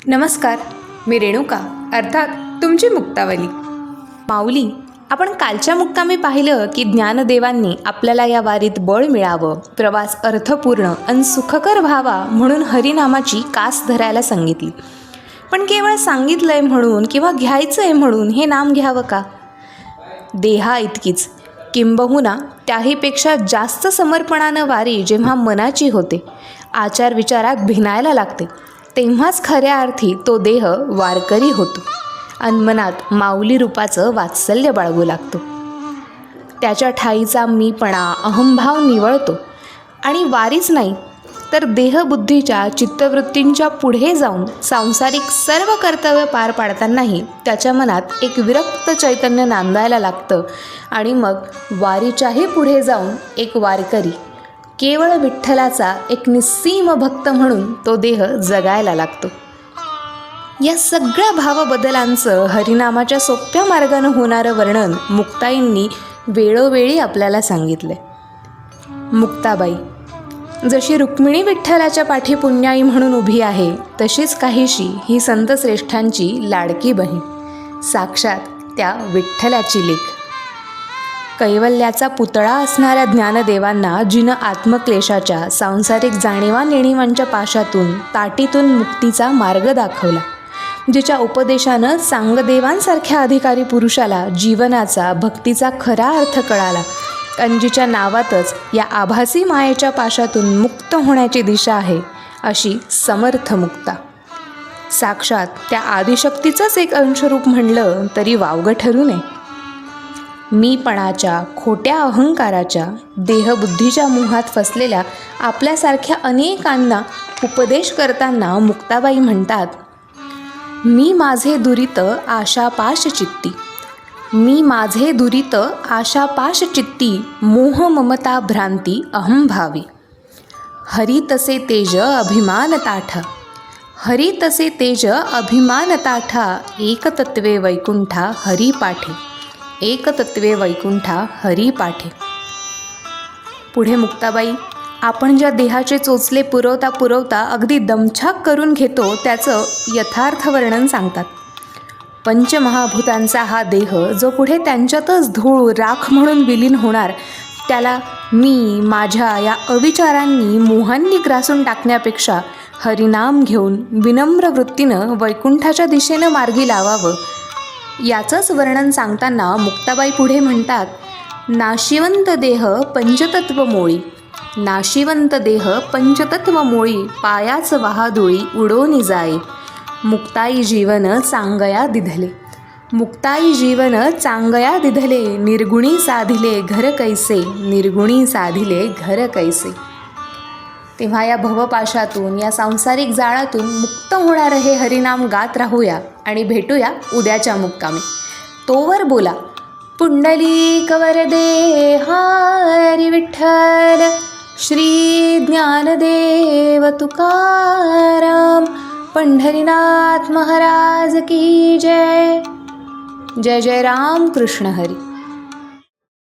नमस्कार, मी रेणुका अर्थात तुमची मुक्तावली. माऊली, आपण कालच्या मुक्कामी पाहिलं की ज्ञानदेवांनी आपल्याला या वारीत बळ मिळावं, प्रवास अर्थपूर्ण आणि सुखकर व्हावा म्हणून हरिनामाची कास धरायला सांगितली. पण केवळ सांगितलंय म्हणून किंवा घ्यायचंय म्हणून हे नाम घ्यावं का? देहा इतकीच, किंबहुना त्याहीपेक्षा जास्त समर्पणानं वारी जेव्हा मनाची होते, आचार विचारात भिनायला लागते, तेव्हाच खऱ्या अर्थी तो देह वारकरी होतो आणि मनात माऊली रूपाचं वात्सल्य बाळगू लागतो. त्याच्या ठाईचा मीपणा, अहंभाव निवळतो आणि वारीच नाही तर देहबुद्धीच्या चित्तवृत्तींच्या पुढे जाऊन सांसारिक सर्व कर्तव्य पार पाडतानाही त्याच्या मनात एक विरक्त चैतन्य नांदायला लागतं आणि मग वारीच्याही पुढे जाऊन एक वारकरी, केवळ विठ्ठलाचा एक निस्सीम भक्त म्हणून तो देह जगायला लागतो. या सगळ्या भावबदलांचं हरिनामाच्या सोप्या मार्गानं होणारं वर्णन मुक्ताईंनी वेळोवेळी आपल्याला सांगितले. मुक्ताबाई जशी रुक्मिणी विठ्ठलाच्या पाठी पुण्याई म्हणून उभी आहे, तशीच काहीशी ही संतश्रेष्ठांची लाडकी बहीण, साक्षात त्या विठ्ठलाची लेक. कैवल्याचा पुतळा असणाऱ्या ज्ञानदेवांना जिनं आत्मक्लेशाच्या सांसारिक जाणीवा नेणीवांच्या पाशातून ताटीतून मुक्तीचा मार्ग दाखवला, जिच्या उपदेशानं सांगदेवांसारख्या अधिकारी पुरुषाला जीवनाचा, भक्तीचा खरा अर्थ कळाला आणि जिच्या नावातच या आभासी मायेच्या पाशातून मुक्त होण्याची दिशा आहे, अशी समर्थ मुक्ता. साक्षात त्या आदिशक्तीचंच एक अंशरूप म्हणलं तरी वावगं ठरू नये. मीपणाच्या, खोट्या अहंकाराच्या, देहबुद्धीच्या मोहात फसलेल्या आपल्यासारख्या अनेकांना उपदेश करताना मुक्ताबाई म्हणतात, मी माझे दुरित आशापाश चित्ती, मी माझे दुरित आशापाश चित्ती, मोह ममता भ्रांती अहंभावी. हरी तसे तेज अभिमान ताठा, हरी तसे तेज अभिमान ताठा, एकतत्वे वैकुंठा हरी पाठे, एकतत्वे वैकुंठा हरी पाठे. पुढे मुक्ताबाई आपण ज्या देहाचे चोचले पुरवता पुरवता अगदी दमछाक करून घेतो त्याचं यथार्थ वर्णन सांगतात. पंचमहाभूतांचा हा देह जो पुढे त्यांच्यातच धूळ राख म्हणून विलीन होणार, त्याला मी माझ्या या अविचारांनी मोहांनी ग्रासून टाकण्यापेक्षा हरिनाम घेऊन विनम्र वृत्तीनं वैकुंठाच्या दिशेनं मार्गी लावावं. याचंच वर्णन सांगताना मुक्ताबाई पुढे म्हणतात, नाशिवंत देह पंचतत्व मोळी, नाशिवंत देह पंचतत्व मोळी, पायाच वाहादुळी उडोनी जाई, मुक्ताई जीवन चांगया दिधले, मुक्ताई जीवन चांगया दिधले, निर्गुणी साधिले घर कैसे, निर्गुणी साधिले घर कैसे. तेव्हा या भवपाशातून, या सांसारिक जाळातून मुक्त होणारं हे हरिनाम गात राहूया आणि भेटूया उद्याच्या मुक्कामी. तोवर बोला पुंडलिक वरदे हरी विठ्ठल, श्री ज्ञानदेव तुकाराम, पंढरीनाथ महाराज की जय. जय जय राम कृष्ण हरी.